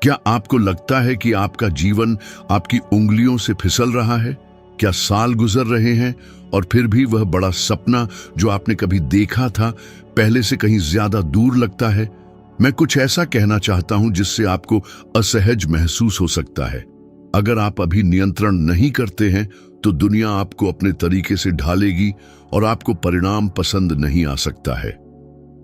क्या आपको लगता है कि आपका जीवन आपकी उंगलियों से फिसल रहा है? क्या साल गुजर रहे हैं और फिर भी वह बड़ा सपना जो आपने कभी देखा था पहले से कहीं ज्यादा दूर लगता है? मैं कुछ ऐसा कहना चाहता हूं जिससे आपको असहज महसूस हो सकता है। अगर आप अभी नियंत्रण नहीं करते हैं तो दुनिया आपको अपने तरीके से ढालेगी और आपको परिणाम पसंद नहीं आ सकता है।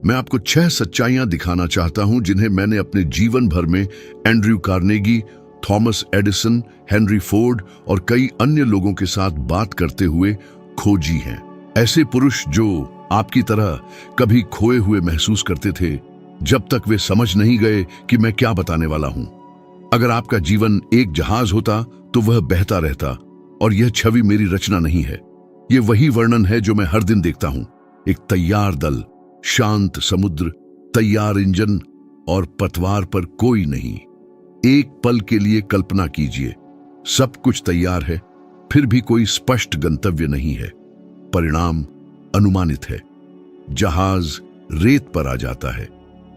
मैं आपको 6 सच्चाइयां दिखाना चाहता हूं जिन्हें मैंने अपने जीवन भर में Andrew Carnegie, Thomas Edison, Henry Ford और कई अन्य लोगों के साथ बात करते हुए खोजी हैं। ऐसे पुरुष जो आपकी तरह कभी खोए हुए महसूस करते थे जब तक वे समझ नहीं गए कि मैं क्या बताने वाला हूं। अगर आपका जीवन एक जहाज होता तो वह बहता रहता, और यह छवि मेरी रचना नहीं है। यह वही वर्णन है जो मैं हर दिन देखता हूं। एक तैयार दल, शांत समुद्र, तैयार इंजन और पतवार पर कोई नहीं। एक पल के लिए कल्पना कीजिए, सब कुछ तैयार है, फिर भी कोई स्पष्ट गंतव्य नहीं है। परिणाम अनुमानित है। जहाज रेत पर आ जाता है।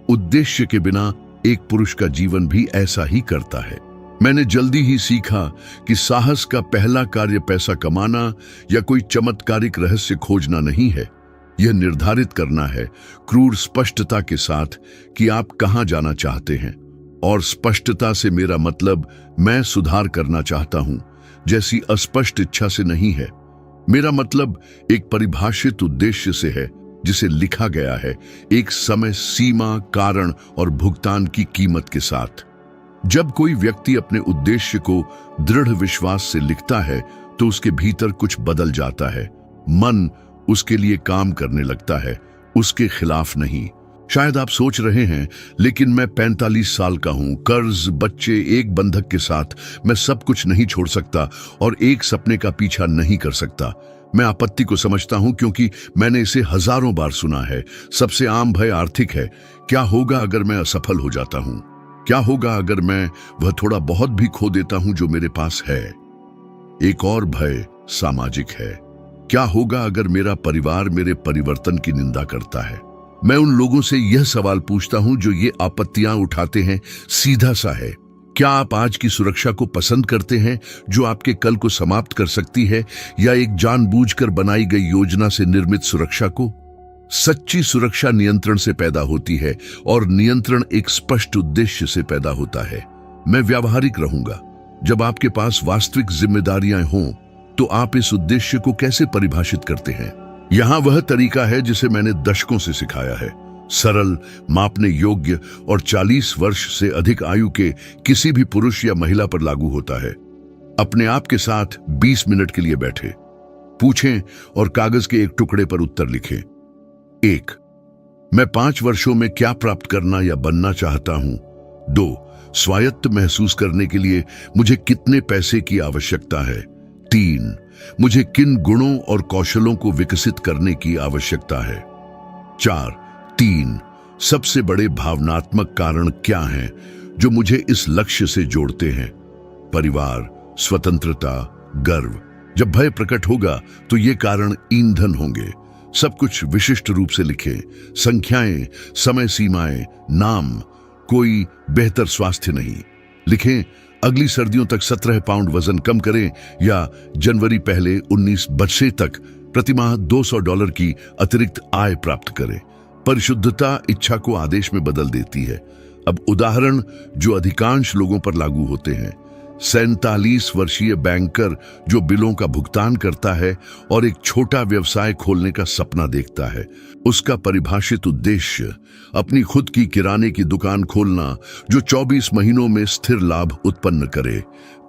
उद्देश्य के बिना एक पुरुष का जीवन भी ऐसा ही करता है। मैंने जल्दी ही सीखा कि साहस का पहला कार्य पैसा कमाना या कोई चमत्कारिक रहस्य खोजना नहीं है। यह निर्धारित करना है, क्रूर स्पष्टता के साथ, कि आप कहां जाना चाहते हैं। और स्पष्टता से मेरा मतलब मैं सुधार करना चाहता हूं जैसी अस्पष्ट इच्छा से नहीं है। मेरा मतलब एक परिभाषित उद्देश्य से है जिसे लिखा गया है, एक समय सीमा, कारण और भुगतान की कीमत के साथ। जब कोई व्यक्ति अपने उद्देश्य को दृढ़ विश्वास से लिखता है तो उसके भीतर कुछ बदल जाता है। मन उसके लिए काम करने लगता है, उसके खिलाफ नहीं। शायद आप सोच रहे हैं, लेकिन मैं 45 साल का हूं, कर्ज, बच्चे, एक बंधक के साथ मैं सब कुछ नहीं छोड़ सकता और एक सपने का पीछा नहीं कर सकता। मैं आपत्ति को समझता हूं क्योंकि मैंने इसे हजारों बार सुना है। सबसे आम भय आर्थिक है। क्या होगा अगर मैं असफल हो जाता हूं? क्या होगा अगर मैं वह थोड़ा बहुत भी खो देता हूं जो मेरे पास है? एक और भय सामाजिक है। क्या होगा अगर मेरा परिवार मेरे परिवर्तन की निंदा करता है? मैं उन लोगों से यह सवाल पूछता हूं जो ये आपत्तियां उठाते हैं। सीधा सा है, क्या आप आज की सुरक्षा को पसंद करते हैं जो आपके कल को समाप्त कर सकती है, या एक जानबूझकर बनाई गई योजना से निर्मित सुरक्षा को? सच्ची सुरक्षा नियंत्रण से पैदा होती है और नियंत्रण एक स्पष्ट उद्देश्य से पैदा होता है। मैं व्यावहारिक रहूंगा। जब आपके पास वास्तविक जिम्मेदारियां हों तो आप इस उद्देश्य को कैसे परिभाषित करते हैं? यहां वह तरीका है जिसे मैंने दशकों से सिखाया है। सरल, मापने योग्य और 40 वर्ष से अधिक आयु के किसी भी पुरुष या महिला पर लागू होता है। अपने आप के साथ 20 मिनट के लिए बैठे, पूछें और कागज के एक टुकड़े पर उत्तर लिखें। 1. मैं 5 वर्षों में क्या प्राप्त करना या बनना चाहता हूं? 2. स्वायत्त महसूस करने के लिए मुझे कितने पैसे की आवश्यकता है? 3. मुझे किन गुणों और कौशलों को विकसित करने की आवश्यकता है? 4. 3. सबसे बड़े भावनात्मक कारण क्या हैं जो मुझे इस लक्ष्य से जोड़ते हैं? परिवार, स्वतंत्रता, गर्व। जब भय प्रकट होगा तो ये कारण ईंधन होंगे। सब कुछ विशिष्ट रूप से लिखें। संख्याएं, समय सीमाएं, नाम। कोई बेहतर स्वास्थ्य नहीं। लिखें, अगली सर्दियों तक 17 पाउंड वजन कम करें, या जनवरी पहले 19 बरसे तक प्रतिमाह $200 की अतिरिक्त आय प्राप्त करें। परिशुद्धता इच्छा को आदेश में बदल देती है। अब उदाहरण जो अधिकांश लोगों पर लागू होते हैं। 47 वर्षीय बैंकर जो बिलों का भुगतान करता है और एक छोटा व्यवसाय खोलने का सपना देखता है। उसका परिभाषित उद्देश्य अपनी खुद की किराने की दुकान खोलना जो 24 महीनों में स्थिर लाभ उत्पन्न करे।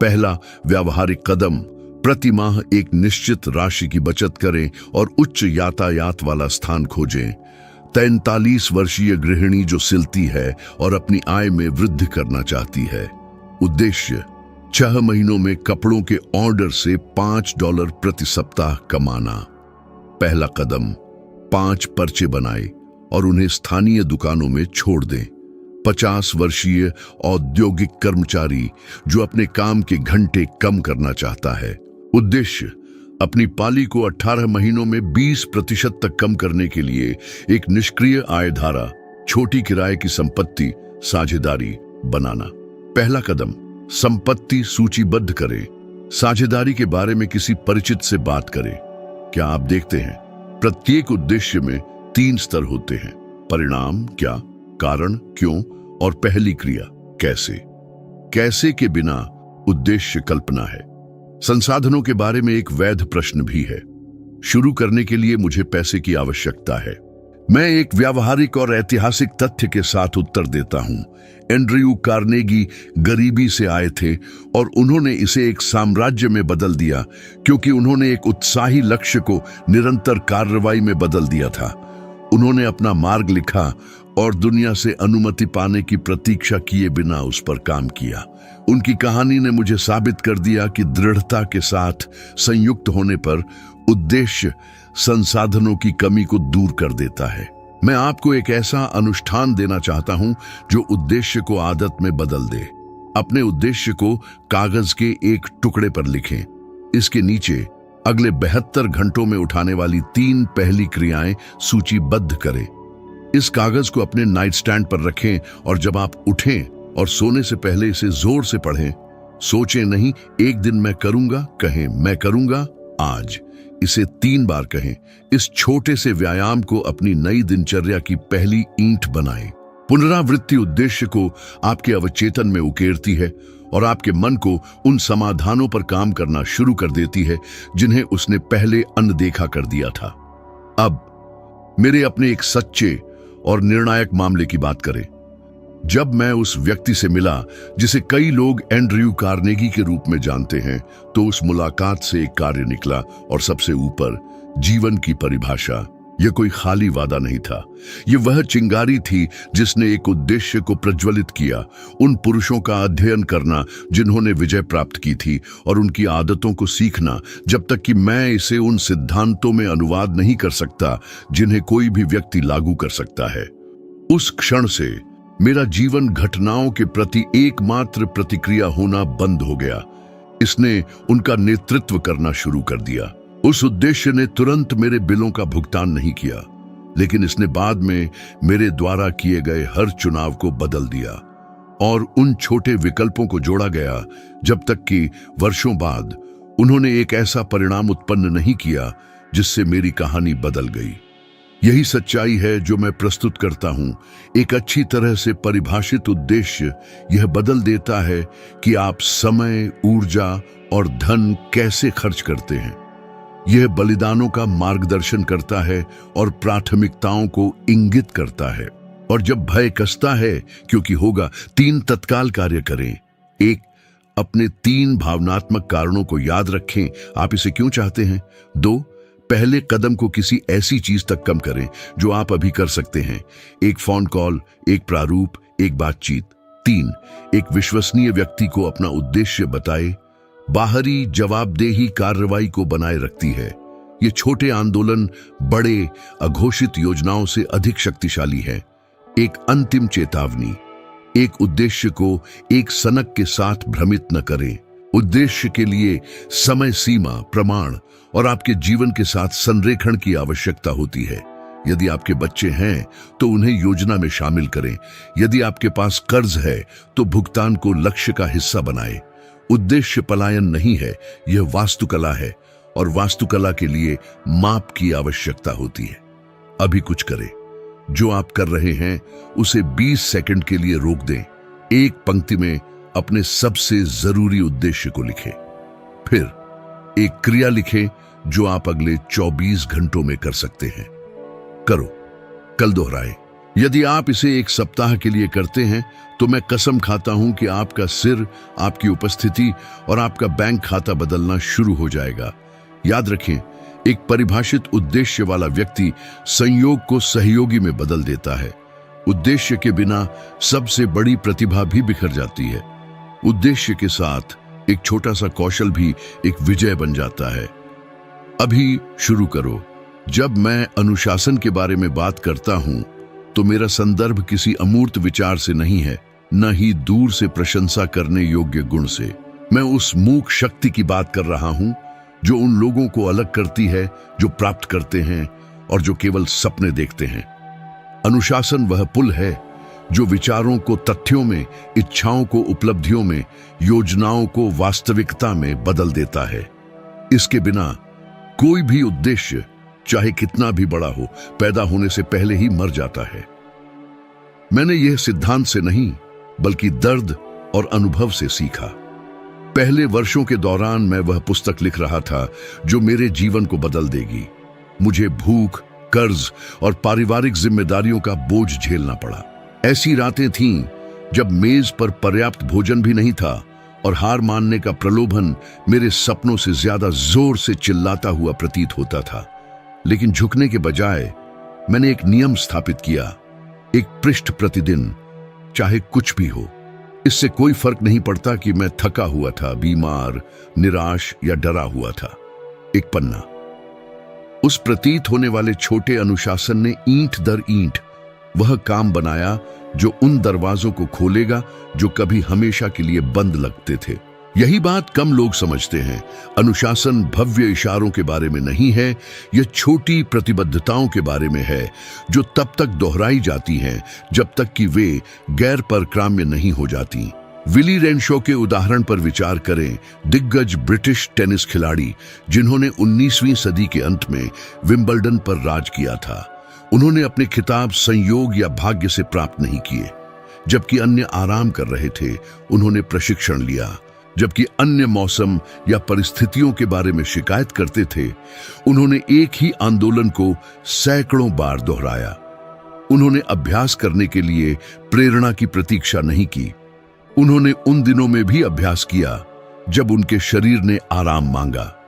पहला व्यावहारिक कदम, प्रति माह एक निश्चित राशि की बचत करें और उच्च यातायात वाला स्थान खोजें। 43 वर्षीय गृहिणी जो सिलती है और अपनी आय में वृद्धि करना चाहती है। उद्देश्य 6 महीनों में कपड़ों के ऑर्डर से $5 प्रति सप्ताह कमाना। पहला कदम, 5 पर्चे बनाए और उन्हें स्थानीय दुकानों में छोड़ दें। 50 वर्षीय औद्योगिक कर्मचारी जो अपने काम के घंटे कम करना चाहता है। उद्देश्य अपनी पाली को 18 महीनों में 20% तक कम करने के लिए एक निष्क्रिय आय धारा, छोटी किराए की संपत्ति, साझेदारी बनाना। पहला कदम, संपत्ति सूचीबद्ध करें। साझेदारी के बारे में किसी परिचित से बात करें। क्या आप देखते हैं, प्रत्येक उद्देश्य में 3 स्तर होते हैं: परिणाम क्या, कारण क्यों, और पहली क्रिया कैसे। कैसे के बिना उद्देश्य कल्पना है। संसाधनों के बारे में एक वैध प्रश्न भी है। शुरू करने के लिए मुझे पैसे की आवश्यकता है। मैं एक व्यावहारिक और ऐतिहासिक तथ्य के साथ उत्तर देता हूं। एंड्रयू कार्नेगी गरीबी से आए थे और उन्होंने इसे एक साम्राज्य में बदल दिया क्योंकि उन्होंने एक उत्साही लक्ष्य को निरंतर कार्रवाई में बदल दिया था। उन्होंने अपना मार्ग लिखा और दुनिया से अनुमति पाने की प्रतीक्षा किए बिना उस पर काम किया। उनकी कहानी ने मुझे साबित कर दिया कि दृढ़ता के साथ संयुक्त होने पर उद्देश्य संसाधनों की कमी को दूर कर देता है। मैं आपको एक ऐसा अनुष्ठान देना चाहता हूं जो उद्देश्य को आदत में बदल दे। अपने उद्देश्य को कागज के एक टुकड़े पर लिखें। इसके नीचे अगले 72 घंटों में उठाने वाली 3 पहली क्रियाएं सूचीबद्ध करें। इस कागज को अपने नाइट स्टैंड पर रखें और जब आप उठें और सोने से पहले इसे जोर से पढ़ें। सोचें नहीं, एक दिन मैं करूंगा, कहें मैं करूंगा आज। इसे 3 बार कहें। इस छोटे से व्यायाम को अपनी नई दिनचर्या की पहली ईंट बनाएं। पुनरावृत्ति उद्देश्य को आपके अवचेतन में उकेरती है और आपके मन को उन समाधानों पर काम करना शुरू कर देती है जिन्हें उसने पहले अनदेखा कर दिया था। अब मेरे अपने एक सच्चे और निर्णायक मामले की बात करें। जब मैं उस व्यक्ति से मिला जिसे कई लोग एंड्रयू कार्नेगी के रूप में जानते हैं, तो उस मुलाकात से एक कार्य निकला और सबसे ऊपर जीवन की परिभाषा। यह कोई खाली वादा नहीं था, यह वह चिंगारी थी जिसने एक उद्देश्य को प्रज्वलित किया। उन पुरुषों का अध्ययन करना जिन्होंने विजय प्राप्त की थी और उनकी आदतों को सीखना जब तक कि मैं इसे उन सिद्धांतों में अनुवाद नहीं कर सकता जिन्हें कोई भी व्यक्ति लागू कर सकता है। उस क्षण से मेरा जीवन घटनाओं के प्रति एकमात्र प्रतिक्रिया होना बंद हो गया। इसने उनका नेतृत्व करना शुरू कर दिया। उस उद्देश्य ने तुरंत मेरे बिलों का भुगतान नहीं किया, लेकिन इसने बाद में मेरे द्वारा किए गए हर चुनाव को बदल दिया और उन छोटे विकल्पों को जोड़ा गया जब तक कि वर्षों बाद उन्होंने एक ऐसा परिणाम उत्पन्न नहीं किया जिससे मेरी कहानी बदल गई। यही सच्चाई है जो मैं प्रस्तुत करता हूं। एक अच्छी तरह से परिभाषित उद्देश्य यह बदल देता है कि आप समय, ऊर्जा और धन कैसे खर्च करते हैं। यह बलिदानों का मार्गदर्शन करता है और प्राथमिकताओं को इंगित करता है। और जब भय कसता है, क्योंकि होगा, 3 तत्काल कार्य करें। 1, अपने 3 भावनात्मक कारणों को याद रखें, आप इसे क्यों चाहते हैं। 2, पहले कदम को किसी ऐसी चीज तक कम करें जो आप अभी कर सकते हैं। 1 फोन कॉल, 1 प्रारूप, 1 बातचीत। 3, एक विश्वसनीय व्यक्ति को अपना उद्देश्य बताए। बाहरी जवाबदेही कार्रवाई को बनाए रखती है। ये छोटे आंदोलन बड़े अघोषित योजनाओं से अधिक शक्तिशाली है। एक अंतिम चेतावनी, एक उद्देश्य को एक सनक के साथ भ्रमित न करें। उद्देश्य के लिए समय सीमा, प्रमाण और आपके जीवन के साथ संरेखण की आवश्यकता होती है। यदि आपके बच्चे हैं तो उन्हें योजना में शामिल करें। यदि आपके पास कर्ज है तो भुगतान को लक्ष्य का हिस्सा बनाएं। उद्देश्य पलायन नहीं है, यह वास्तुकला है और वास्तुकला के लिए माप की आवश्यकता होती है। अभी कुछ करें। जो आप कर रहे हैं उसे 20 सेकंड के लिए रोक दें। एक पंक्ति में अपने सबसे जरूरी उद्देश्य को लिखें। फिर एक क्रिया लिखें जो आप अगले 24 घंटों में कर सकते हैं। करो, कल दोहराएं। यदि आप इसे 1 सप्ताह के लिए करते हैं तो मैं कसम खाता हूं कि आपका सिर, आपकी उपस्थिति और आपका बैंक खाता बदलना शुरू हो जाएगा। याद रखें, एक परिभाषित उद्देश्य वाला व्यक्ति संयोग को सहयोगी में बदल देता है। उद्देश्य के बिना सबसे बड़ी प्रतिभा भी बिखर जाती है। उद्देश्य के साथ एक छोटा सा कौशल भी एक विजय बन जाता है। अभी शुरू करो। जब मैं अनुशासन के बारे में बात करता हूं तो मेरा संदर्भ किसी अमूर्त विचार से नहीं है, न ही दूर से प्रशंसा करने योग्य गुण से। मैं उस मूक शक्ति की बात कर रहा हूं जो उन लोगों को अलग करती है जो प्राप्त करते हैं और जो केवल सपने देखते हैं। अनुशासन वह पुल है जो विचारों को तथ्यों में, इच्छाओं को उपलब्धियों में, योजनाओं को वास्तविकता में बदल देता है। इसके बिना कोई भी उद्देश्य, चाहे कितना भी बड़ा हो, पैदा होने से पहले ही मर जाता है। मैंने यह सिद्धांत से नहीं, बल्कि दर्द और अनुभव से सीखा। पहले वर्षों के दौरान मैं वह पुस्तक लिख रहा था जो मेरे जीवन को बदल देगी। मुझे भूख, कर्ज और पारिवारिक जिम्मेदारियों का बोझ झेलना पड़ा। ऐसी रातें थीं जब मेज पर पर्याप्त भोजन भी नहीं था और हार मानने का प्रलोभन मेरे सपनों से ज्यादा जोर से चिल्लाता हुआ प्रतीत होता था। लेकिन झुकने के बजाय मैंने एक नियम स्थापित किया, एक पृष्ठ प्रतिदिन, चाहे कुछ भी हो। इससे कोई फर्क नहीं पड़ता कि मैं थका हुआ था, बीमार, निराश या डरा हुआ था। एक पन्ना। उस प्रतीत होने वाले छोटे अनुशासन ने ईंट दर ईंट वह काम बनाया जो उन दरवाजों को खोलेगा जो कभी हमेशा के लिए बंद लगते थे। यही बात कम लोग समझते हैं। अनुशासन भव्य इशारों के बारे में नहीं है, यह छोटी प्रतिबद्धताओं के बारे में है जो तब तक दोहराई जाती हैं जब तक कि वे गैर परक्राम्य नहीं हो जाती। विली रेनशॉ के उदाहरण पर विचार करें, दिग्गज ब्रिटिश टेनिस खिलाड़ी जिन्होंने 19वीं सदी के अंत में विंबलडन पर राज किया था। उन्होंने अपने खिताब संयोग या भाग्य से प्राप्त नहीं किए। जबकि अन्य आराम कर रहे थे, उन्होंने प्रशिक्षण लिया। जबकि अन्य मौसम या परिस्थितियों के बारे में शिकायत करते थे, उन्होंने एक ही आंदोलन को सैकड़ों बार दोहराया। उन्होंने अभ्यास करने के लिए प्रेरणा की प्रतीक्षा नहीं की। उन्होंने उन दिनों में भी अभ्यास किया जब उनके शरीर ने आराम मांगा।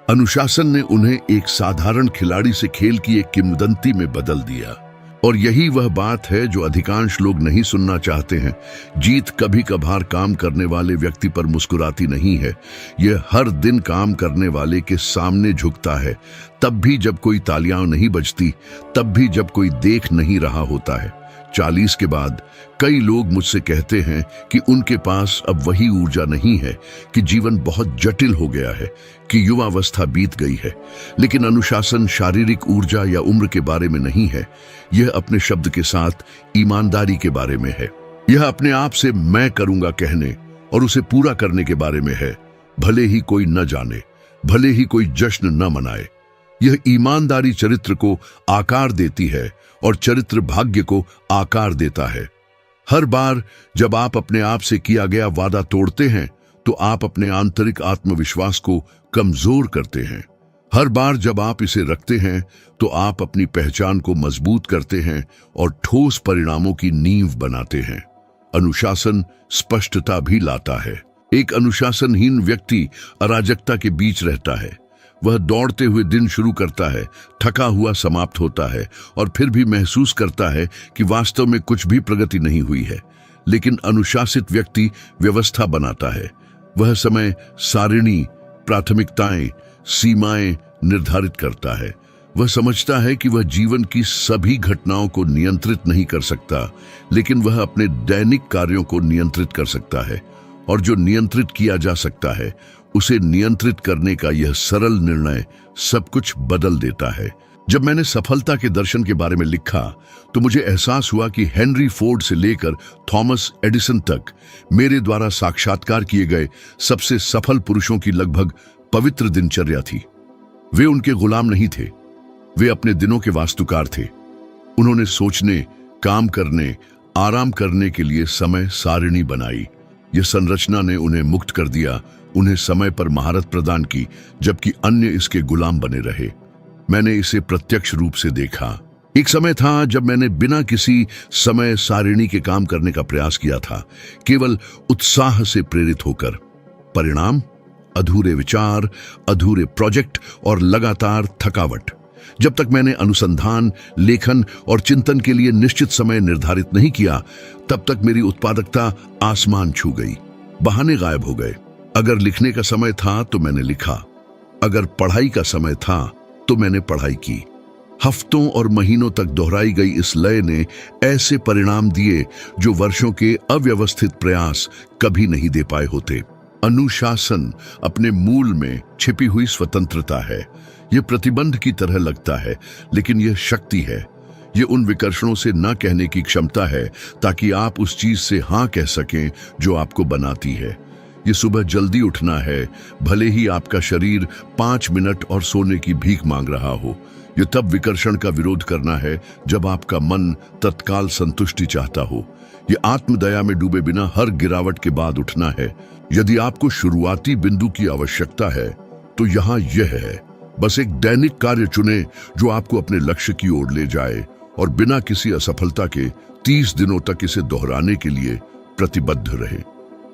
अनुशासन ने उन्हें एक साधारण खिलाड़ी से खेल की एक किंवदंती में बदल दिया। और यही वह बात है जो अधिकांश लोग नहीं सुनना चाहते हैं। जीत कभी कभार काम करने वाले व्यक्ति पर मुस्कुराती नहीं है, यह हर दिन काम करने वाले के सामने झुकता है, तब भी जब कोई तालियां नहीं बजती, तब भी जब कोई देख नहीं रहा होता है। 40 के बाद कई लोग मुझसे कहते हैं कि उनके पास अब वही ऊर्जा नहीं है, कि जीवन बहुत जटिल हो गया है, कि युवावस्था बीत गई है। लेकिन अनुशासन शारीरिक ऊर्जा या उम्र के बारे में नहीं है, यह अपने शब्द के साथ ईमानदारी के बारे में है। यह अपने आप से मैं करूंगा कहने और उसे पूरा करने के बारे में है, भले ही कोई न जाने, भले ही कोई जश्न न मनाए। यह ईमानदारी चरित्र को आकार देती है और चरित्र भाग्य को आकार देता है। हर बार जब आप अपने आप से किया गया वादा तोड़ते हैं, तो आप अपने आंतरिक आत्मविश्वास को कमजोर करते हैं। हर बार जब आप इसे रखते हैं, तो आप अपनी पहचान को मजबूत करते हैं और ठोस परिणामों की नींव बनाते हैं। अनुशासन स्पष्टता भी लाता है। एक अनुशासनहीन व्यक्ति अराजकता के बीच रहता है। वह दौड़ते हुए दिन शुरू करता है, थका हुआ समाप्त होता है और फिर भी महसूस करता है कि वास्तव में कुछ भी प्रगति नहीं हुई है। लेकिन अनुशासित व्यक्ति व्यवस्था बनाता है। वह समय सारिणी, प्राथमिकताएं, सीमाएं निर्धारित करता है। वह समझता है कि वह जीवन की सभी घटनाओं को नियंत्रित नहीं कर सकता, लेकिन वह अपने दैनिक कार्यों को नियंत्रित कर सकता है। और जो नियंत्रित किया जा सकता है, उसे नियंत्रित करने का यह सरल निर्णय सब कुछ बदल देता है। जब मैंने सफलता के दर्शन के बारे में लिखा, तो मुझे एहसास हुआ कि हेनरी फोर्ड से लेकर थॉमस एडिसन तक मेरे द्वारा साक्षात्कार किए गए सबसे सफल पुरुषों की लगभग पवित्र दिनचर्या थी। वे उनके गुलाम नहीं थे, वे अपने दिनों के वास्तुकार थे। उन्होंने सोचने, काम करने, आराम करने के लिए समय सारिणी बनाई। यह संरचना ने उन्हें मुक्त कर दिया, उन्हें समय पर महारत प्रदान की, जबकि अन्य इसके गुलाम बने रहे। मैंने इसे प्रत्यक्ष रूप से देखा। एक समय था जब मैंने बिना किसी समय सारिणी के काम करने का प्रयास किया था, केवल उत्साह से प्रेरित होकर। परिणाम? अधूरे विचार, अधूरे प्रोजेक्ट और लगातार थकावट। जब तक मैंने अनुसंधान, लेखन और चिंतन के लिए निश्चित समय निर्धारित नहीं किया, तब तक मेरी उत्पादकता आसमान छू गई। बहाने गायब हो गए। अगर लिखने का समय था तो मैंने लिखा, अगर पढ़ाई का समय था तो मैंने पढ़ाई की। हफ्तों और महीनों तक दोहराई गई इस लय ने ऐसे परिणाम दिए जो वर्षों के अव्यवस्थित प्रयास कभी नहीं दे पाए होते। अनुशासन अपने मूल में छिपी हुई स्वतंत्रता है। यह प्रतिबंध की तरह लगता है, लेकिन यह शक्ति है। ये उन विकर्षणों से न कहने की क्षमता है ताकि आप उस चीज से हाँ कह सकें जो आपको बनाती है। ये सुबह जल्दी उठना है, भले ही आपका शरीर 5 मिनट और सोने की भीख मांग रहा हो। ये तब विकर्षण का विरोध करना है जब आपका मन तत्काल संतुष्टि चाहता हो। ये आत्मदया में डूबे बिना हर गिरावट के बाद उठना है। यदि आपको शुरुआती बिंदु की आवश्यकता है तो यहाँ यह है, बस एक दैनिक कार्य चुने जो आपको अपने लक्ष्य की ओर ले जाए और बिना किसी असफलता के 30 दिनों तक इसे दोहराने के लिए प्रतिबद्ध रहे।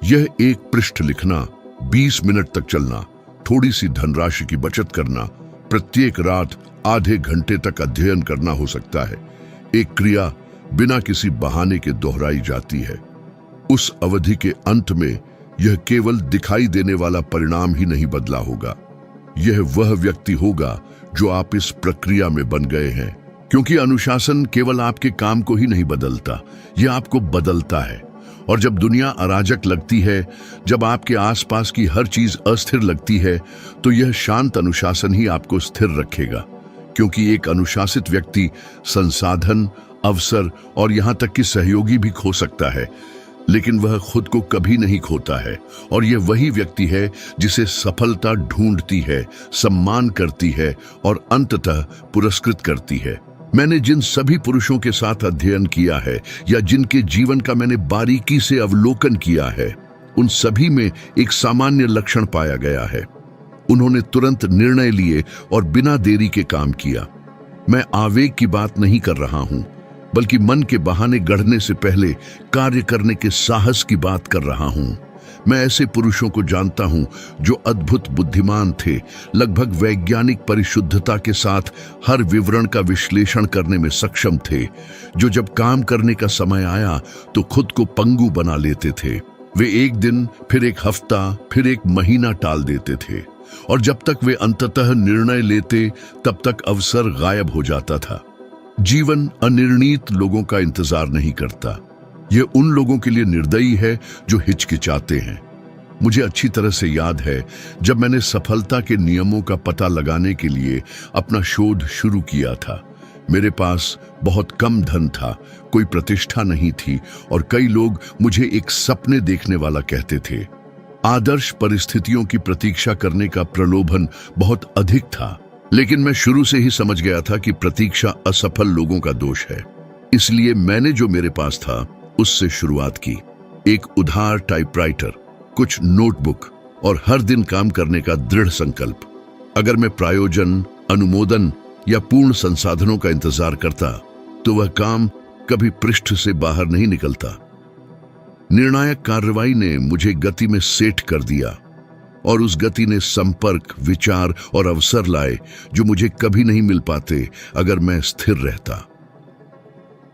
यह एक पृष्ठ लिखना, 20 मिनट तक चलना, थोड़ी सी धनराशि की बचत करना, प्रत्येक रात आधे घंटे तक अध्ययन करना हो सकता है। एक क्रिया बिना किसी बहाने के दोहराई जाती है। उस अवधि के अंत में यह केवल दिखाई देने वाला परिणाम ही नहीं बदला होगा, यह वह व्यक्ति होगा जो आप इस प्रक्रिया में बन गए हैं। क्योंकि अनुशासन केवल आपके काम को ही नहीं बदलता, यह आपको बदलता है। और जब दुनिया अराजक लगती है, जब आपके आसपास की हर चीज अस्थिर लगती है, तो यह शांत अनुशासन ही आपको स्थिर रखेगा। क्योंकि एक अनुशासित व्यक्ति संसाधन, अवसर और यहां तक कि सहयोगी भी खो सकता है, लेकिन वह खुद को कभी नहीं खोता है। और यह वही व्यक्ति है जिसे सफलता ढूंढती है, सम्मान करती है और अंततः पुरस्कृत करती है। मैंने जिन सभी पुरुषों के साथ अध्ययन किया है या जिनके जीवन का मैंने बारीकी से अवलोकन किया है, उन सभी में एक सामान्य लक्षण पाया गया है। उन्होंने तुरंत निर्णय लिए और बिना देरी के काम किया। मैं आवेग की बात नहीं कर रहा हूं, बल्कि मन के बहाने गढ़ने से पहले कार्य करने के साहस की बात कर रहा हूं। मैं ऐसे पुरुषों को जानता हूं जो अद्भुत बुद्धिमान थे, लगभग वैज्ञानिक परिशुद्धता के साथ हर विवरण का विश्लेषण करने में सक्षम थे, जो जब काम करने का समय आया तो खुद को पंगु बना लेते थे। वे एक दिन, फिर एक हफ्ता, फिर एक महीना टाल देते थे, और जब तक वे अंततः निर्णय लेते तब तक अवसर गायब हो जाता था। जीवन अनिर्णीत लोगों का इंतजार नहीं करता, यह उन लोगों के लिए निर्दयी है जो हिचकिचाते हैं। मुझे अच्छी तरह से याद है जब मैंने सफलता के नियमों का पता लगाने के लिए अपना शोध शुरू किया था। मेरे पास बहुत कम धन था, कोई प्रतिष्ठा नहीं थी, और कई लोग मुझे एक सपने देखने वाला कहते थे। आदर्श परिस्थितियों की प्रतीक्षा करने का प्रलोभन बहुत अधिक था, लेकिन मैं शुरू से ही समझ गया था कि प्रतीक्षा असफल लोगों का दोष है। इसलिए मैंने जो मेरे पास था उससे शुरुआत की। एक उधार टाइपराइटर, कुछ नोटबुक और हर दिन काम करने का दृढ़ संकल्प। अगर मैं प्रायोजन, अनुमोदन या पूर्ण संसाधनों का इंतजार करता तो वह काम कभी पृष्ठ से बाहर नहीं निकलता। निर्णायक कार्रवाई ने मुझे गति में सेट कर दिया, और उस गति ने संपर्क, विचार और अवसर लाए जो मुझे कभी नहीं मिल पाते अगर मैं स्थिर रहता।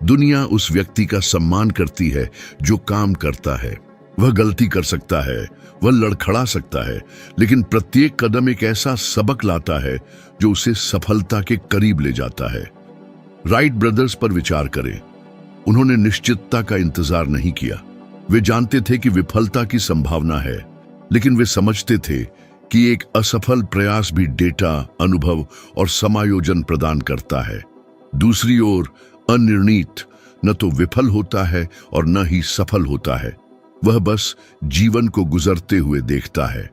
दुनिया उस व्यक्ति का सम्मान करती है जो काम करता है। वह गलती कर सकता है, वह लड़खड़ा सकता है, लेकिन प्रत्येक कदम एक ऐसा सबक लाता है जो उसे सफलता के करीब ले जाता है। राइट ब्रदर्स पर विचार करें। उन्होंने निश्चितता का इंतजार नहीं किया। वे जानते थे कि विफलता की संभावना है, लेकिन वे समझते थे कि एक असफल प्रयास भी डेटा, अनुभव और समायोजन प्रदान करता है। दूसरी ओर अनिर्णीत न तो विफल होता है और न ही सफल होता है, वह बस जीवन को गुजरते हुए देखता है।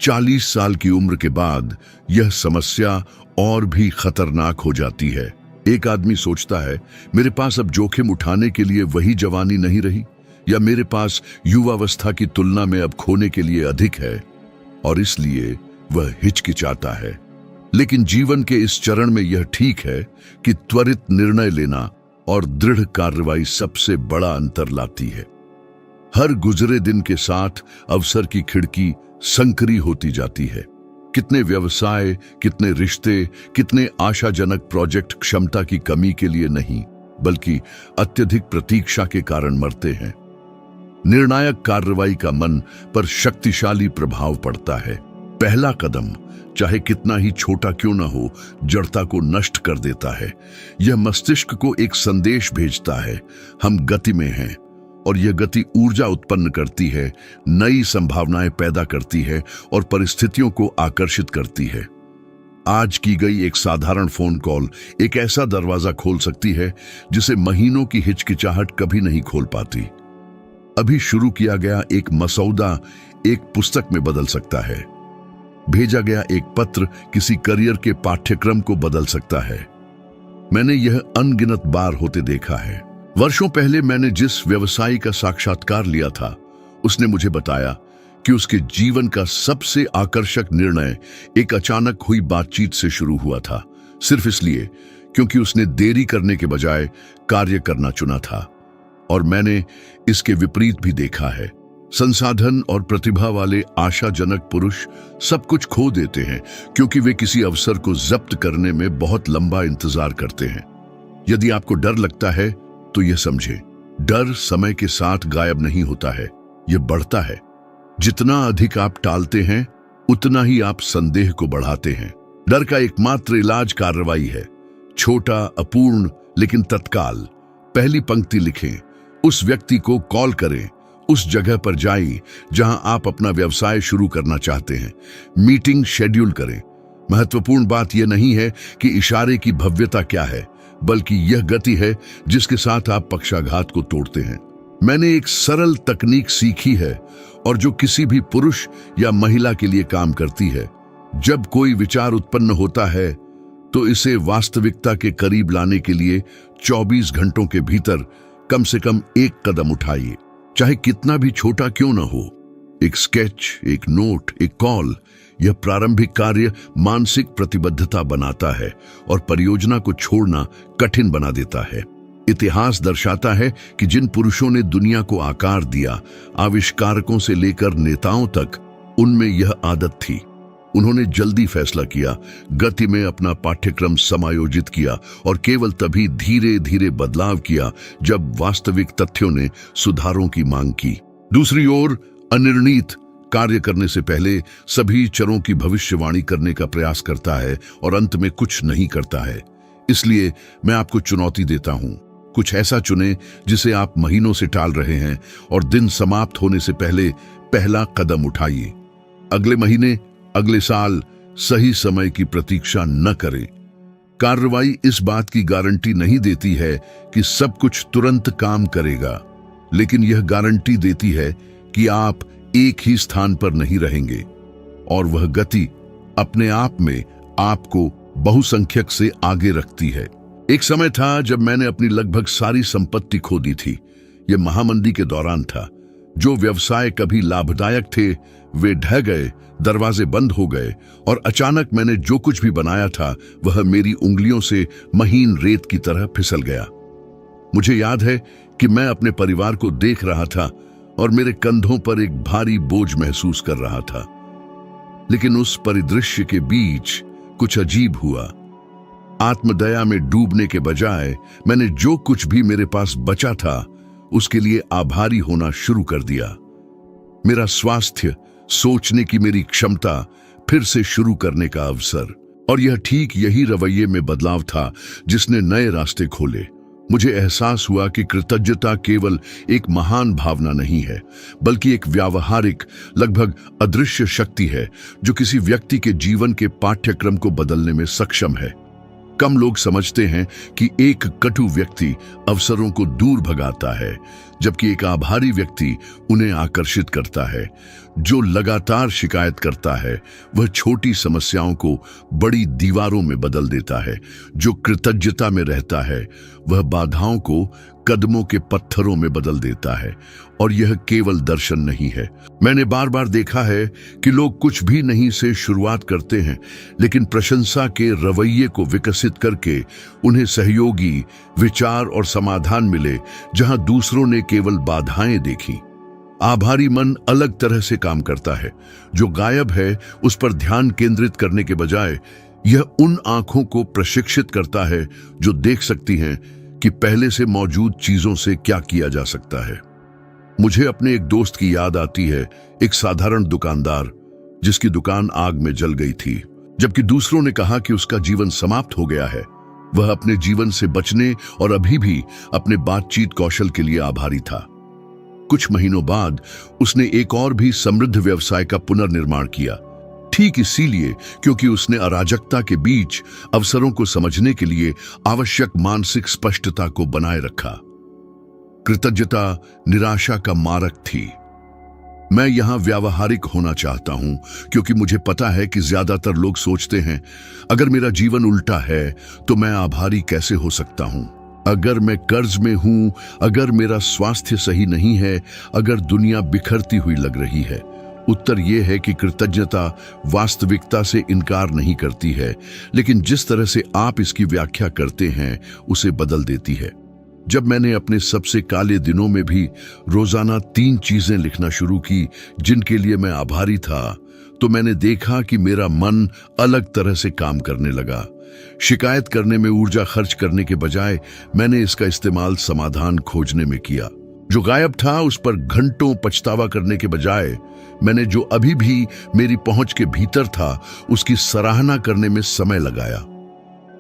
40 साल की उम्र के बाद यह समस्या और भी खतरनाक हो जाती है। एक आदमी सोचता है, मेरे पास अब जोखिम उठाने के लिए वही जवानी नहीं रही, या मेरे पास युवावस्था की तुलना में अब खोने के लिए अधिक है, और इसलिए वह हिचकिचाता है। लेकिन जीवन के इस चरण में यह ठीक है कि त्वरित निर्णय लेना और दृढ़ कार्रवाई सबसे बड़ा अंतर लाती है। हर गुजरे दिन के साथ अवसर की खिड़की संकरी होती जाती है। कितने व्यवसाय, कितने रिश्ते, कितने आशाजनक प्रोजेक्ट क्षमता की कमी के लिए नहीं, बल्कि अत्यधिक प्रतीक्षा के कारण मरते हैं। निर्णायक कार्रवाई का मन पर शक्तिशाली प्रभाव पड़ता है। पहला कदम, चाहे कितना ही छोटा क्यों ना हो, जड़ता को नष्ट कर देता है। यह मस्तिष्क को एक संदेश भेजता है, हम गति में हैं, और यह गति ऊर्जा उत्पन्न करती है, नई संभावनाएं पैदा करती है और परिस्थितियों को आकर्षित करती है। आज की गई एक साधारण फोन कॉल एक ऐसा दरवाजा खोल सकती है जिसे महीनों की हिचकिचाहट कभी नहीं खोल पाती। अभी शुरू किया गया एक मसौदा एक पुस्तक में बदल सकता है। भेजा गया एक पत्र किसी करियर के पाठ्यक्रम को बदल सकता है। मैंने यह अनगिनत बार होते देखा है। वर्षों पहले मैंने जिस व्यवसायी का साक्षात्कार लिया था, उसने मुझे बताया कि उसके जीवन का सबसे आकर्षक निर्णय एक अचानक हुई बातचीत से शुरू हुआ था, सिर्फ इसलिए क्योंकि उसने देरी करने के बजाय कार्य करना चुना था। और मैंने इसके विपरीत भी देखा है। संसाधन और प्रतिभा वाले आशाजनक पुरुष सब कुछ खो देते हैं क्योंकि वे किसी अवसर को जब्त करने में बहुत लंबा इंतजार करते हैं। यदि आपको डर लगता है तो यह समझे, डर समय के साथ गायब नहीं होता है, यह बढ़ता है। जितना अधिक आप टालते हैं उतना ही आप संदेह को बढ़ाते हैं। डर का एकमात्र इलाज कार्रवाई है, छोटा, अपूर्ण लेकिन तत्काल। पहली पंक्ति लिखें, उस व्यक्ति को कॉल करें, उस जगह पर जाइए जहां आप अपना व्यवसाय शुरू करना चाहते हैं। मीटिंग शेड्यूल करें। महत्वपूर्ण बात यह नहीं है कि इशारे की भव्यता क्या है, बल्कि यह गति है जिसके साथ आप पक्षाघात को तोड़ते हैं। मैंने एक सरल तकनीक सीखी है और जो किसी भी पुरुष या महिला के लिए काम करती है। जब कोई विचार उत्पन्न होता है तो इसे वास्तविकता के करीब लाने के लिए 24 घंटों के भीतर कम से कम एक कदम उठाइए, चाहे कितना भी छोटा क्यों न हो। एक स्केच, एक नोट, एक कॉल। यह प्रारंभिक कार्य मानसिक प्रतिबद्धता बनाता है और परियोजना को छोड़ना कठिन बना देता है। इतिहास दर्शाता है कि जिन पुरुषों ने दुनिया को आकार दिया, आविष्कारकों से लेकर नेताओं तक, उनमें यह आदत थी। उन्होंने जल्दी फैसला किया, गति में अपना पाठ्यक्रम समायोजित किया और केवल तभी धीरे धीरे बदलाव किया जब वास्तविक तथ्यों ने सुधारों की मांग की। दूसरी ओर अनिर्णीत कार्य करने से पहले सभी चरों की भविष्यवाणी करने का प्रयास करता है और अंत में कुछ नहीं करता है। इसलिए मैं आपको चुनौती देता हूं, कुछ ऐसा चुनें जिसे आप महीनों से टाल रहे हैं और दिन समाप्त होने से पहले पहला कदम उठाइए। अगले महीने, अगले साल सही समय की प्रतीक्षा न करें। कार्रवाई इस बात की गारंटी नहीं देती है कि सब कुछ तुरंत काम करेगा, लेकिन यह गारंटी देती है कि आप एक ही स्थान पर नहीं रहेंगे और वह गति अपने आप में आपको बहुसंख्यक से आगे रखती है। एक समय था जब मैंने अपनी लगभग सारी संपत्ति खो दी थी। यह महामंदी के दौरान था। जो व्यवसाय कभी लाभदायक थे वे ढह गए, दरवाजे बंद हो गए और अचानक मैंने जो कुछ भी बनाया था वह मेरी उंगलियों से महीन रेत की तरह फिसल गया। मुझे याद है कि मैं अपने परिवार को देख रहा था और मेरे कंधों पर एक भारी बोझ महसूस कर रहा था। लेकिन उस परिदृश्य के बीच कुछ अजीब हुआ। आत्मदया में डूबने के बजाय मैंने जो कुछ भी मेरे पास बचा था उसके लिए आभारी होना शुरू कर दिया। मेरा स्वास्थ्य, सोचने की मेरी क्षमता, फिर से शुरू करने का अवसर। और यह ठीक यही रवैये में बदलाव था जिसने नए रास्ते खोले। मुझे एहसास हुआ कि कृतज्ञता केवल एक महान भावना नहीं है, बल्कि एक व्यावहारिक, लगभग अदृश्य शक्ति है जो किसी व्यक्ति के जीवन के पाठ्यक्रम को बदलने में सक्षम है। कम लोग समझते हैं कि एक कटु व्यक्ति अवसरों को दूर भगाता है, जबकि एक आभारी व्यक्ति उन्हें आकर्षित करता है। जो लगातार शिकायत करता है वह छोटी समस्याओं को बड़ी दीवारों में बदल देता है। जो कृतज्ञता में रहता है वह बाधाओं को कदमों के पत्थरों में बदल देता है। और यह केवल दर्शन नहीं है। मैंने बार बार देखा है कि लोग कुछ भी नहीं से शुरुआत करते हैं, लेकिन प्रशंसा के रवैये को विकसित करके उन्हें सहयोगी, विचार और समाधान मिले जहां दूसरों ने केवल बाधाएं देखी। आभारी मन अलग तरह से काम करता है। जो गायब है उस पर ध्यान केंद्रित करने के बजाय यह उन आंखों को प्रशिक्षित करता है जो देख सकती हैं कि पहले से मौजूद चीजों से क्या किया जा सकता है। मुझे अपने एक दोस्त की याद आती है, एक साधारण दुकानदार जिसकी दुकान आग में जल गई थी। जबकि दूसरों ने कहा कि उसका जीवन समाप्त हो गया है, वह अपने जीवन से बचने और अभी भी अपने बातचीत कौशल के लिए आभारी था। कुछ महीनों बाद उसने एक और भी समृद्ध व्यवसाय का पुनर्निर्माण किया। ठीक इसीलिए क्योंकि उसने अराजकता के बीच अवसरों को समझने के लिए आवश्यक मानसिक स्पष्टता को बनाए रखा। कृतज्ञता निराशा का मारक थी। मैं यहां व्यावहारिक होना चाहता हूं क्योंकि मुझे पता है कि ज्यादातर लोग सोचते हैं, अगर मेरा जीवन उल्टा है तो मैं आभारी कैसे हो सकता हूं? अगर मैं कर्ज में हूं, अगर मेरा स्वास्थ्य सही नहीं है, अगर दुनिया बिखरती हुई लग रही है। उत्तर यह है कि कृतज्ञता वास्तविकता से इनकार नहीं करती है, लेकिन जिस तरह से आप इसकी व्याख्या करते हैं उसे बदल देती है। जब मैंने अपने सबसे काले दिनों में भी रोजाना 3 चीजें लिखना शुरू की जिनके लिए मैं आभारी था, तो मैंने देखा कि मेरा मन अलग तरह से काम करने लगा। शिकायत करने में ऊर्जा खर्च करने के बजाय मैंने इसका इस्तेमाल समाधान खोजने में किया। जो गायब था उस पर घंटों पछतावा करने के बजाय मैंने जो अभी भी मेरी पहुंच के भीतर था उसकी सराहना करने में समय लगाया।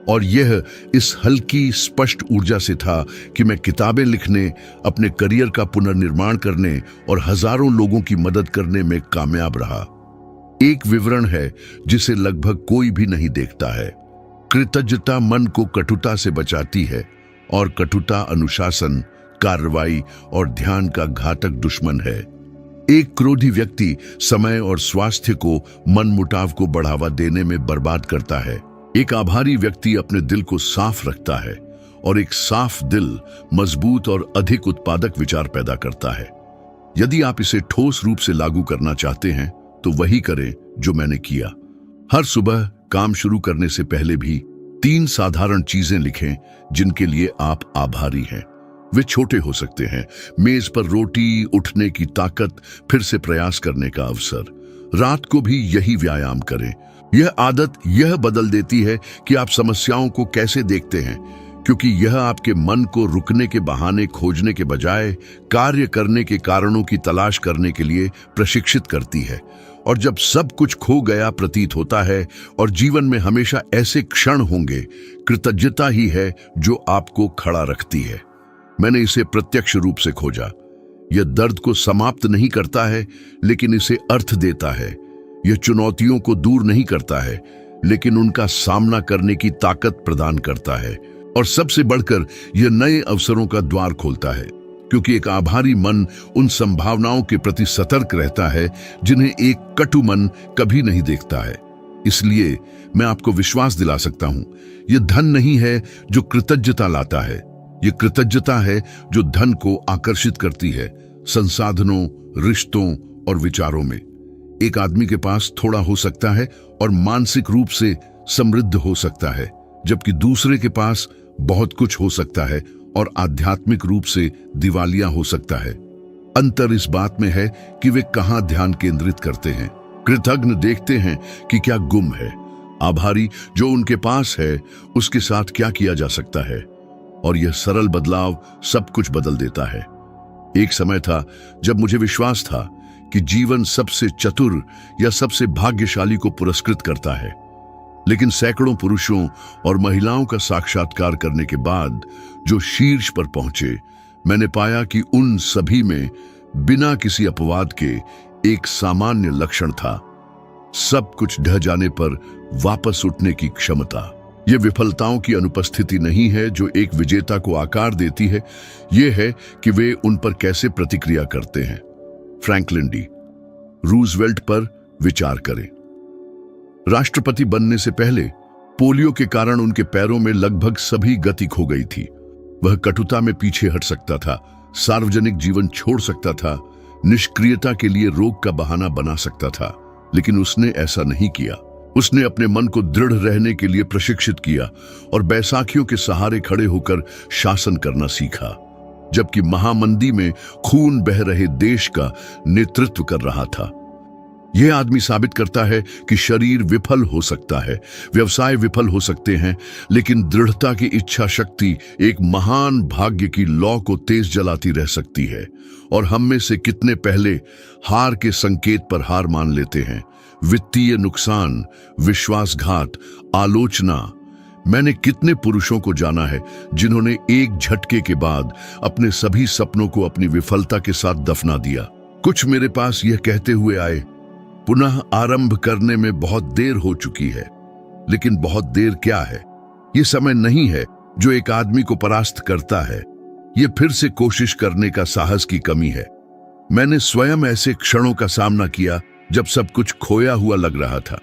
और यह इस हल्की स्पष्ट ऊर्जा से था कि मैं किताबें लिखने, अपने करियर का पुनर्निर्माण करने और हजारों लोगों की मदद करने में कामयाब रहा। एक विवरण है जिसे लगभग कोई भी नहीं देखता है। कृतज्ञता मन को कटुता से बचाती है और कटुता अनुशासन, कार्रवाई और ध्यान का घातक दुश्मन है। एक क्रोधी व्यक्ति समय और स्वास्थ्य को मनमुटाव को बढ़ावा देने में बर्बाद करता है। एक आभारी व्यक्ति अपने दिल को साफ रखता है और एक साफ दिल मजबूत और अधिक उत्पादक विचार पैदा करता है। यदि आप इसे ठोस रूप से लागू करना चाहते हैं तो वही करें जो मैंने किया। हर सुबह काम शुरू करने से पहले भी 3 साधारण चीजें लिखें जिनके लिए आप आभारी हैं। वे छोटे हो सकते हैं, मेज पर रोटी, उठने की ताकत, फिर से प्रयास करने का अवसर। रात को भी यही व्यायाम करें। यह आदत यह बदल देती है कि आप समस्याओं को कैसे देखते हैं, क्योंकि यह आपके मन को रुकने के बहाने खोजने के बजाय कार्य करने के कारणों की तलाश करने के लिए प्रशिक्षित करती है। और जब सब कुछ खो गया प्रतीत होता है और जीवन में हमेशा ऐसे क्षण होंगे, कृतज्ञता ही है जो आपको खड़ा रखती है। मैंने इसे प्रत्यक्ष रूप से खोजा। यह दर्द को समाप्त नहीं करता है, लेकिन इसे अर्थ देता है। यह चुनौतियों को दूर नहीं करता है, लेकिन उनका सामना करने की ताकत प्रदान करता है। और सबसे बढ़कर यह नए अवसरों का द्वार खोलता है, क्योंकि एक आभारी मन उन संभावनाओं के प्रति सतर्क रहता है जिन्हें एक कटु मन कभी नहीं देखता है। इसलिए मैं आपको विश्वास दिला सकता हूं, यह धन नहीं है जो कृतज्ञता लाता है, यह कृतज्ञता है जो धन को आकर्षित करती है, संसाधनों, रिश्तों और विचारों में। एक आदमी के पास थोड़ा हो सकता है और मानसिक रूप से समृद्ध हो सकता है, जबकि दूसरे के पास बहुत कुछ हो सकता है और आध्यात्मिक रूप से दिवालिया हो सकता है। अंतर इस बात में है कि वे कहां ध्यान केंद्रित करते हैं। कृतज्ञ देखते हैं कि क्या गुम है, आभारी जो उनके पास है उसके साथ क्या किया जा सकता है। और यह सरल बदलाव सब कुछ बदल देता है। एक समय था जब मुझे विश्वास था कि जीवन सबसे चतुर या सबसे भाग्यशाली को पुरस्कृत करता है, लेकिन सैकड़ों पुरुषों और महिलाओं का साक्षात्कार करने के बाद जो शीर्ष पर पहुंचे, मैंने पाया कि उन सभी में बिना किसी अपवाद के एक सामान्य लक्षण था, सब कुछ ढह जाने पर वापस उठने की क्षमता। यह विफलताओं की अनुपस्थिति नहीं है जो एक विजेता को आकार देती है, यह है कि वे उन पर कैसे प्रतिक्रिया करते हैं। फ्रैंकलिन डी रूजवेल्ट पर विचार करें। राष्ट्रपति बनने से पहले पोलियो के कारण उनके पैरों में लगभग सभी गति खो गई थी। वह कटुता में पीछे हट सकता था, सार्वजनिक जीवन छोड़ सकता था, निष्क्रियता के लिए रोग का बहाना बना सकता था, लेकिन उसने ऐसा नहीं किया। उसने अपने मन को दृढ़ रहने के लिए प्रशिक्षित किया और बैसाखियों के सहारे खड़े होकर शासन करना सीखा, जबकि महामंदी में खून बह रहे देश का नेतृत्व कर रहा था। यह आदमी साबित करता है कि शरीर विफल हो सकता है, व्यवसाय विफल हो सकते हैं, लेकिन दृढ़ता की इच्छा शक्ति एक महान भाग्य की लौ को तेज जलाती रह सकती है। और हम में से कितने पहले हार के संकेत पर हार मान लेते हैं। वित्तीय नुकसान, विश्वासघात, आलोचना। मैंने कितने पुरुषों को जाना है जिन्होंने एक झटके के बाद अपने सभी सपनों को अपनी विफलता के साथ दफना दिया। कुछ मेरे पास यह कहते हुए आए, पुनः आरंभ करने में बहुत देर हो चुकी है। लेकिन बहुत देर क्या है? ये समय नहीं है जो एक आदमी को परास्त करता है। ये फिर से कोशिश करने का साहस की कमी है। मैंने स्वयं ऐसे क्षणों का सामना किया जब सब कुछ खोया हुआ लग रहा था।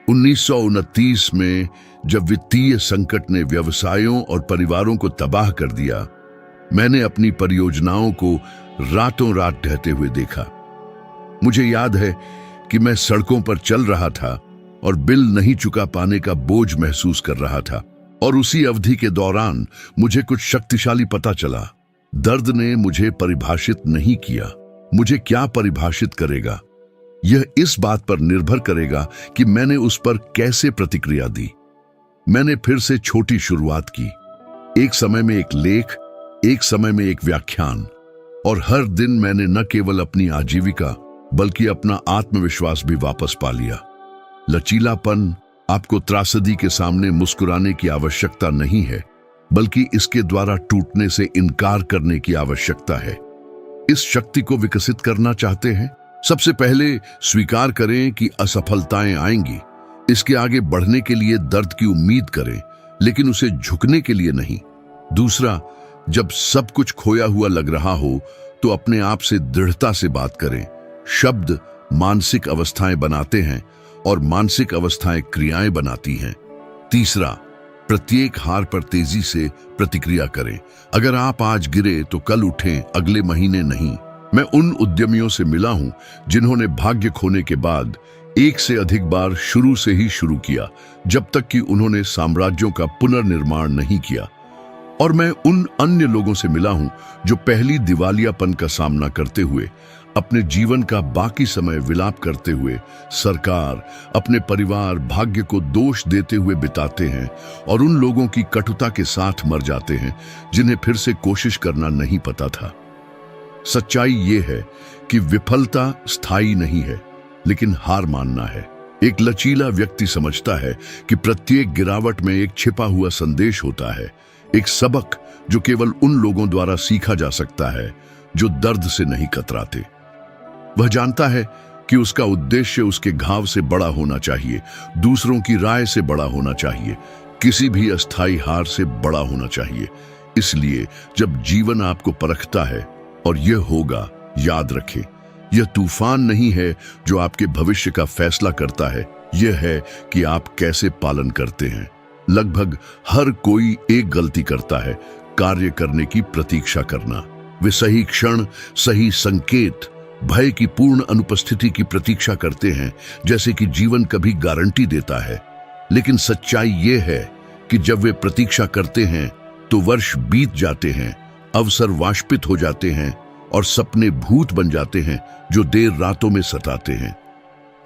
1929 में जब वित्तीय संकट ने व्यवसायों और परिवारों को तबाह कर दिया, मैंने अपनी परियोजनाओं को रातों रात ढहते हुए देखा। मुझे याद है कि मैं सड़कों पर चल रहा था और बिल नहीं चुका पाने का बोझ महसूस कर रहा था। और उसी अवधि के दौरान मुझे कुछ शक्तिशाली पता चला। दर्द ने मुझे परिभाषित नहीं किया। मुझे क्या परिभाषित करेगा, यह इस बात पर निर्भर करेगा कि मैंने उस पर कैसे प्रतिक्रिया दी। मैंने फिर से छोटी शुरुआत की। एक समय में एक लेख, एक समय में एक व्याख्यान, और हर दिन मैंने न केवल अपनी आजीविका बल्कि अपना आत्मविश्वास भी वापस पा लिया। लचीलापन आपको त्रासदी के सामने मुस्कुराने की आवश्यकता नहीं है, बल्कि इसके द्वारा टूटने से इनकार करने की आवश्यकता है। इस शक्ति को विकसित करना चाहते हैं? सबसे पहले स्वीकार करें कि असफलताएं आएंगी। इसके आगे बढ़ने के लिए दर्द की उम्मीद करें, लेकिन उसे झुकने के लिए नहीं। दूसरा, जब सब कुछ खोया हुआ लग रहा हो तो अपने आप से दृढ़ता से बात करें। शब्द मानसिक अवस्थाएं बनाते हैं और मानसिक अवस्थाएं क्रियाएं बनाती हैं। तीसरा, प्रत्येक हार पर तेजी से प्रतिक्रिया करें। अगर आप आज गिरे तो कल उठें, अगले महीने नहीं। मैं उन उद्यमियों से मिला हूं जिन्होंने भाग्य खोने के बाद एक से अधिक बार शुरू से ही शुरू किया, जब तक कि उन्होंने साम्राज्यों का पुनर्निर्माण नहीं किया। और मैं उन अन्य लोगों से मिला हूं जो पहली दिवालियापन का सामना करते हुए अपने जीवन का बाकी समय विलाप करते हुए, सरकार, अपने परिवार, भाग्य को दोष देते हुए बिताते हैं, और उन लोगों की कटुता के साथ मर जाते हैं जिन्हें फिर से कोशिश करना नहीं पता था। सच्चाई ये है कि विफलता स्थायी नहीं है, लेकिन हार मानना है। एक लचीला व्यक्ति समझता है कि प्रत्येक गिरावट में एक छिपा हुआ संदेश होता है, एक सबक जो केवल उन लोगों द्वारा सीखा जा सकता है जो दर्द से नहीं कतराते। वह जानता है कि उसका उद्देश्य उसके घाव से बड़ा होना चाहिए, दूसरों की राय से बड़ा होना चाहिए, किसी भी अस्थायी हार से बड़ा होना चाहिए। इसलिए जब जीवन आपको परखता है, और यह होगा, याद रखें, यह तूफान नहीं है जो आपके भविष्य का फैसला करता है, यह है कि आप कैसे पालन करते हैं। लगभग हर कोई एक गलती करता है, कार्य करने की प्रतीक्षा करना। वे सही क्षण, सही संकेत, भय की पूर्ण अनुपस्थिति की प्रतीक्षा करते हैं, जैसे कि जीवन कभी गारंटी देता है। लेकिन सच्चाई यह है कि जब वे प्रतीक्षा करते हैं तो वर्ष बीत जाते हैं, अवसर वाष्पित हो जाते हैं और सपने भूत बन जाते हैं जो देर रातों में सताते हैं।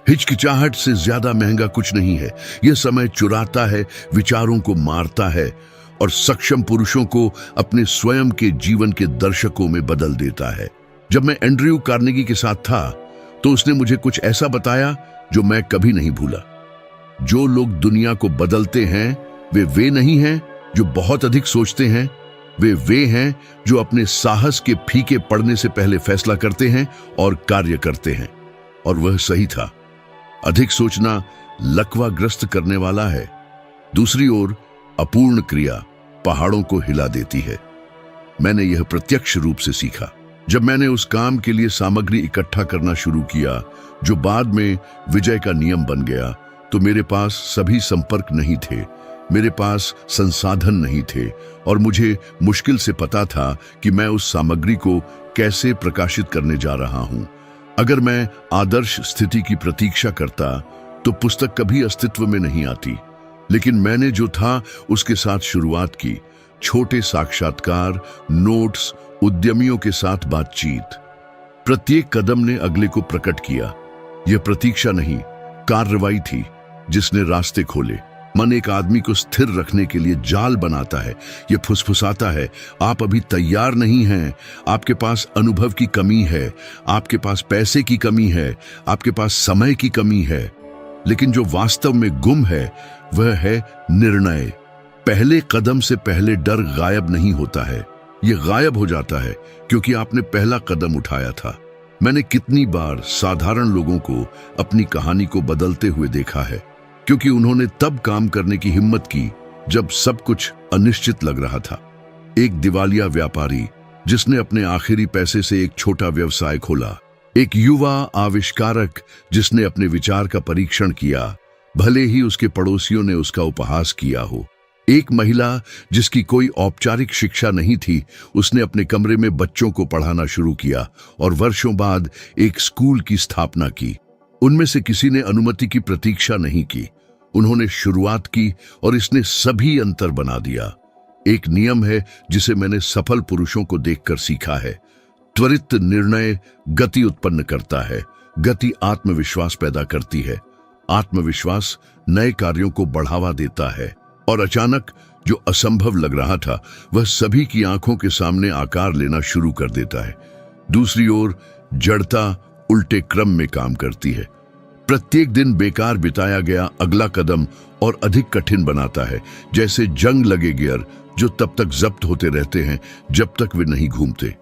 हिचकिचाहट से ज्यादा महंगा कुछ नहीं है। यह समय चुराता है, विचारों को मारता है और सक्षम पुरुषों को अपने स्वयं के जीवन के दर्शकों में बदल देता है। जब मैं एंड्रयू कार्नेगी के साथ था तो उसने मुझे कुछ ऐसा बताया जो मैं कभी नहीं भूला। जो लोग दुनिया को बदलते हैं वे नहीं हैं जो बहुत अधिक सोचते हैं, वे हैं जो अपने साहस के फीके पड़ने से पहले फैसला करते हैं और कार्य करते हैं। और वह सही था। अधिक सोचना लकवाग्रस्त करने वाला है। दूसरी ओर अपूर्ण क्रिया पहाड़ों को हिला देती है। मैंने यह प्रत्यक्ष रूप से सीखा जब मैंने उस काम के लिए सामग्री इकट्ठा करना शुरू किया जो बाद में विजय का नियम बन गया। तो मेरे पास सभी संपर्क नहीं थे, मेरे पास संसाधन नहीं थे, और मुझे मुश्किल से पता था कि मैं उस सामग्री को कैसे प्रकाशित करने जा रहा हूं। अगर मैं आदर्श स्थिति की प्रतीक्षा करता तो पुस्तक कभी अस्तित्व में नहीं आती। लेकिन मैंने जो था उसके साथ शुरुआत की, छोटे साक्षात्कार, नोट्स, उद्यमियों के साथ बातचीत। प्रत्येक कदम ने अगले को प्रकट किया। यह प्रतीक्षा नहीं, कार्रवाई थी जिसने रास्ते खोले। मन एक आदमी को स्थिर रखने के लिए जाल बनाता है। यह फुसफुसाता है, आप अभी तैयार नहीं हैं, आपके पास अनुभव की कमी है, आपके पास पैसे की कमी है, आपके पास समय की कमी है। लेकिन जो वास्तव में गुम है वह है निर्णय। पहले कदम से पहले डर गायब नहीं होता है, यह गायब हो जाता है क्योंकि आपने पहला कदम उठाया था। मैंने कितनी बार साधारण लोगों को अपनी कहानी को बदलते हुए देखा है, क्योंकि उन्होंने तब काम करने की हिम्मत की जब सब कुछ अनिश्चित लग रहा था। एक दिवालिया व्यापारी जिसने अपने आखिरी पैसे से एक छोटा व्यवसाय खोला, एक युवा आविष्कारक जिसने अपने विचार का परीक्षण किया, भले ही उसके पड़ोसियों ने उसका उपहास किया हो, एक महिला जिसकी कोई औपचारिक शिक्षा नहीं थी, उसने अपने कमरे में बच्चों को पढ़ाना शुरू किया और वर्षों बाद एक स्कूल की स्थापना की। उनमें से किसी ने अनुमति की प्रतीक्षा नहीं की, उन्होंने शुरुआत की और इसने सभी अंतर बना दिया। एक नियम है जिसे मैंने सफल पुरुषों को देखकर सीखा है। त्वरित निर्णय गति उत्पन्न करता है, गति आत्मविश्वास पैदा करती है, आत्मविश्वास नए कार्यों को बढ़ावा देता है, और अचानक जो असंभव लग रहा था वह सभी की आंखों के सामने आकार लेना शुरू कर देता है। दूसरी ओर जड़ता उल्टे क्रम में काम करती है। प्रत्येक दिन बेकार बिताया गया अगला कदम और अधिक कठिन बनाता है, जैसे जंग लगे गियर जो तब तक जब्त होते रहते हैं जब तक वे नहीं घूमते।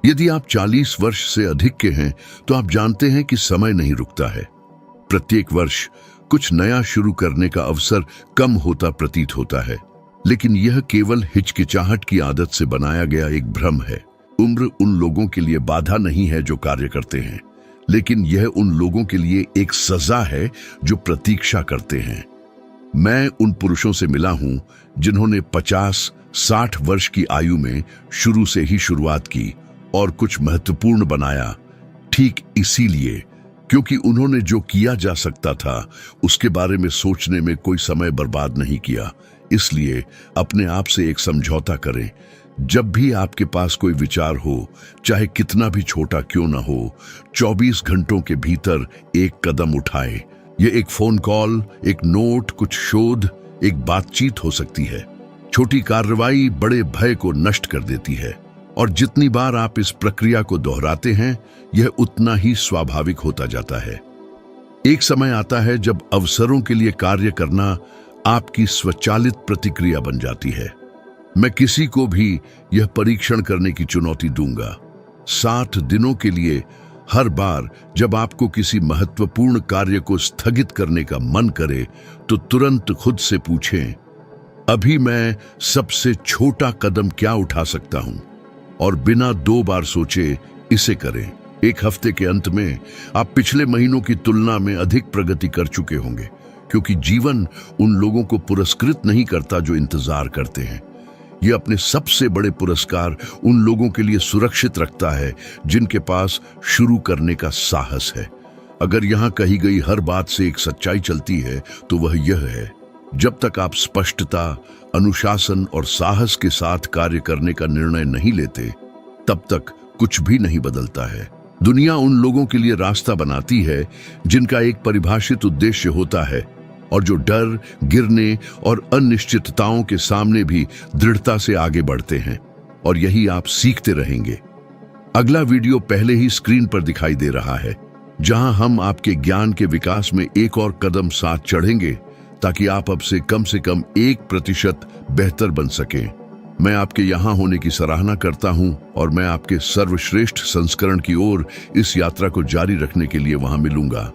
यदि आप 40 वर्ष से अधिक के हैं तो आप जानते हैं कि समय नहीं रुकता है। प्रत्येक वर्ष कुछ नया शुरू करने का अवसर कम होता प्रतीत होता है, लेकिन यह केवल हिचकिचाहट की आदत से बनाया गया एक भ्रम है। उम्र उन लोगों के लिए बाधा नहीं है जो कार्य करते हैं, लेकिन यह उन लोगों के लिए एक सजा है जो प्रतीक्षा करते हैं। मैं उन पुरुषों से मिला हूं जिन्होंने 50-60 वर्ष की आयु में शुरू से ही शुरुआत की और कुछ महत्वपूर्ण बनाया, ठीक इसीलिए क्योंकि उन्होंने जो किया जा सकता था उसके बारे में सोचने में कोई समय बर्बाद नहीं किया। इसलिए अपने आप से एक समझौता करें। जब भी आपके पास कोई विचार हो, चाहे कितना भी छोटा क्यों ना हो, 24 घंटों के भीतर एक कदम उठाएं। यह एक फोन कॉल, एक नोट, कुछ शोध, एक बातचीत हो सकती है। छोटी कार्रवाई बड़े भय को नष्ट कर देती है, और जितनी बार आप इस प्रक्रिया को दोहराते हैं यह उतना ही स्वाभाविक होता जाता है। एक समय आता है जब अवसरों के लिए कार्य करना आपकी स्वचालित प्रतिक्रिया बन जाती है। मैं किसी को भी यह परीक्षण करने की चुनौती दूंगा। 60 दिनों के लिए हर बार जब आपको किसी महत्वपूर्ण कार्य को स्थगित करने का मन करे तो तुरंत खुद से पूछें, अभी मैं सबसे छोटा कदम क्या उठा सकता हूं, और बिना 2 बार सोचे इसे करें। एक हफ्ते के अंत में आप पिछले महीनों की तुलना में अधिक प्रगति कर चुके होंगे, क्योंकि जीवन उन लोगों को पुरस्कृत नहीं करता जो इंतजार करते हैं। यह अपने सबसे बड़े पुरस्कार उन लोगों के लिए सुरक्षित रखता है जिनके पास शुरू करने का साहस है। अगर यहां कही गई हर बात से एक सच्चाई चलती है तो वह यह है, जब तक आप स्पष्टता, अनुशासन और साहस के साथ कार्य करने का निर्णय नहीं लेते, तब तक कुछ भी नहीं बदलता है। दुनिया उन लोगों के लिए रास्ता बनाती है जिनका एक परिभाषित उद्देश्य होता है और जो डर, गिरने और अनिश्चितताओं के सामने भी दृढ़ता से आगे बढ़ते हैं, और यही आप सीखते रहेंगे। अगला वीडियो पहले ही स्क्रीन पर दिखाई दे रहा है, जहां हम आपके ज्ञान के विकास में एक और कदम साथ चढ़ेंगे ताकि आप अब से कम 1% बेहतर बन सकें। मैं आपके यहाँ होने की सराहना करता हूँ और मैं आपके सर्वश्रेष्ठ संस्करण की ओर इस यात्रा को जारी रखने के लिए वहां मिलूंगा।